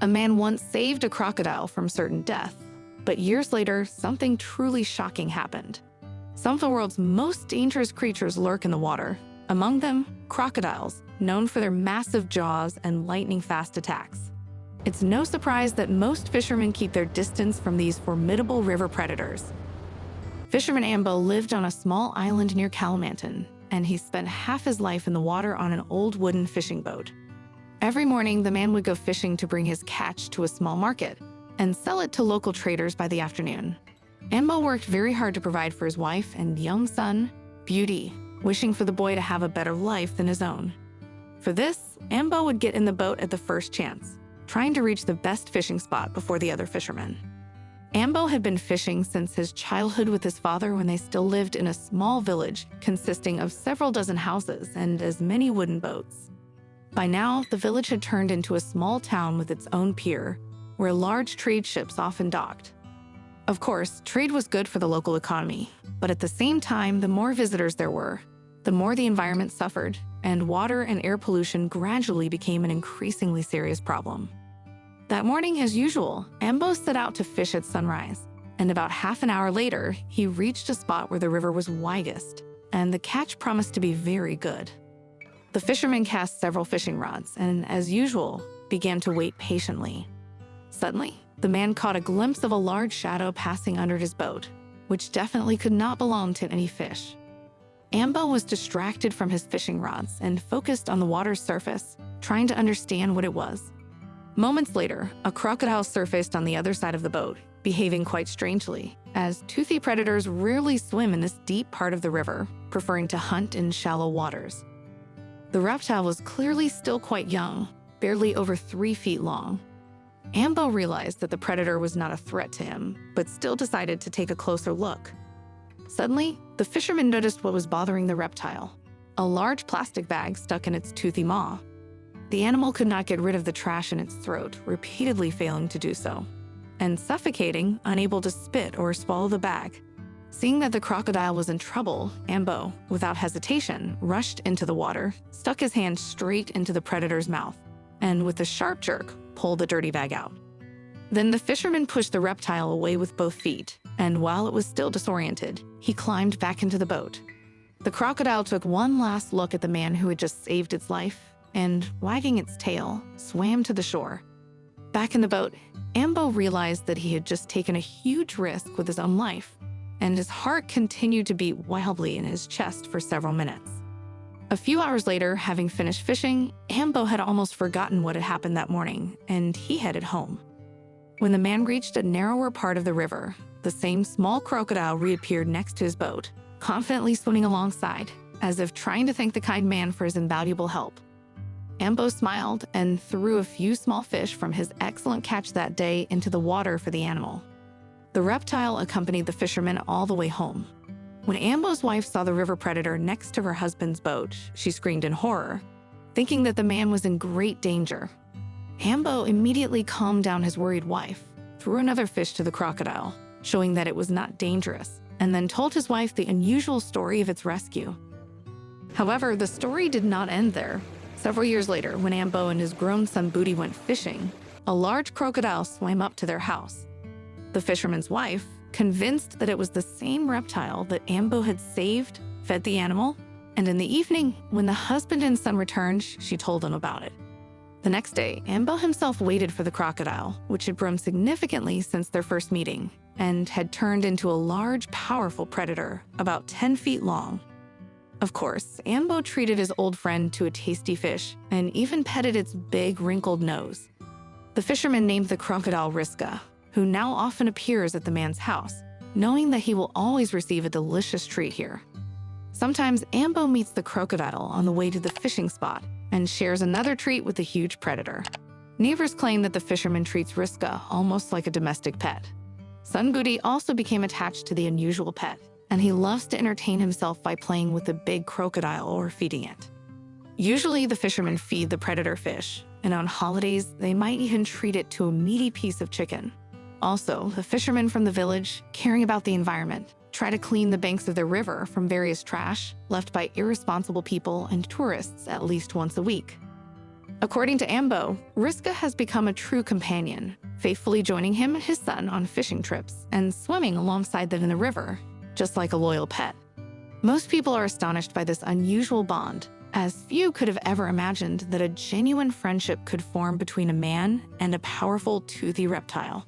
A man once saved a crocodile from certain death, but years later, something truly shocking happened. Some of the world's most dangerous creatures lurk in the water. Among them, crocodiles, known for their massive jaws and lightning-fast attacks. It's no surprise that most fishermen keep their distance from these formidable river predators. Fisherman Ambo lived on a small island near Kalimantan, and he spent half his life in the water on an old wooden fishing boat. Every morning, the man would go fishing to bring his catch to a small market and sell it to local traders by the afternoon. Ambo worked very hard to provide for his wife and young son, Beauty, wishing for the boy to have a better life than his own. For this, Ambo would get in the boat at the first chance, trying to reach the best fishing spot before the other fishermen. Ambo had been fishing since his childhood with his father when they still lived in a small village consisting of several dozen houses and as many wooden boats. By now, the village had turned into a small town with its own pier, where large trade ships often docked. Of course, trade was good for the local economy, but at the same time, the more visitors there were, the more the environment suffered, and water and air pollution gradually became an increasingly serious problem. That morning, as usual, Ambo set out to fish at sunrise, and about half an hour later, he reached a spot where the river was widest, and the catch promised to be very good. The fisherman cast several fishing rods and, as usual, began to wait patiently. Suddenly, the man caught a glimpse of a large shadow passing under his boat, which definitely could not belong to any fish. Ambo was distracted from his fishing rods and focused on the water's surface, trying to understand what it was. Moments later, a crocodile surfaced on the other side of the boat, behaving quite strangely, as toothy predators rarely swim in this deep part of the river, preferring to hunt in shallow waters. The reptile was clearly still quite young, barely over 3 feet long. Ambo realized that the predator was not a threat to him, but still decided to take a closer look. Suddenly, the fisherman noticed what was bothering the reptile: a large plastic bag stuck in its toothy maw. The animal could not get rid of the trash in its throat, repeatedly failing to do so, and suffocating, unable to spit or swallow the bag. Seeing that the crocodile was in trouble, Ambo, without hesitation, rushed into the water, stuck his hand straight into the predator's mouth, and with a sharp jerk, pulled the dirty bag out. Then the fisherman pushed the reptile away with both feet, and while it was still disoriented, he climbed back into the boat. The crocodile took one last look at the man who had just saved its life, and, wagging its tail, swam to the shore. Back in the boat, Ambo realized that he had just taken a huge risk with his own life, and his heart continued to beat wildly in his chest for several minutes. A few hours later, having finished fishing, Ambo had almost forgotten what had happened that morning, and he headed home. When the man reached a narrower part of the river, the same small crocodile reappeared next to his boat, confidently swimming alongside, as if trying to thank the kind man for his invaluable help. Ambo smiled and threw a few small fish from his excellent catch that day into the water for the animal. The reptile accompanied the fisherman all the way home. When Ambo's wife saw the river predator next to her husband's boat, she screamed in horror, thinking that the man was in great danger. Ambo immediately calmed down his worried wife, threw another fish to the crocodile, showing that it was not dangerous, and then told his wife the unusual story of its rescue. However, the story did not end there. Several years later, when Ambo and his grown son Booty went fishing, a large crocodile swam up to their house. The fisherman's wife, convinced that it was the same reptile that Ambo had saved, fed the animal, and in the evening, when the husband and son returned, she told them about it. The next day, Ambo himself waited for the crocodile, which had grown significantly since their first meeting, and had turned into a large, powerful predator, about 10 feet long. Of course, Ambo treated his old friend to a tasty fish and even petted its big, wrinkled nose. The fisherman named the crocodile Riska, who now often appears at the man's house, knowing that he will always receive a delicious treat here. Sometimes Ambo meets the crocodile on the way to the fishing spot and shares another treat with the huge predator. Neighbors claim that the fisherman treats Riska almost like a domestic pet. Son Booty also became attached to the unusual pet, and he loves to entertain himself by playing with the big crocodile or feeding it. Usually, the fishermen feed the predator fish, and on holidays, they might even treat it to a meaty piece of chicken. Also, the fishermen from the village, caring about the environment, try to clean the banks of the river from various trash left by irresponsible people and tourists at least once a week. According to Ambo, Riska has become a true companion, faithfully joining him and his son on fishing trips and swimming alongside them in the river, just like a loyal pet. Most people are astonished by this unusual bond, as few could have ever imagined that a genuine friendship could form between a man and a powerful, toothy reptile.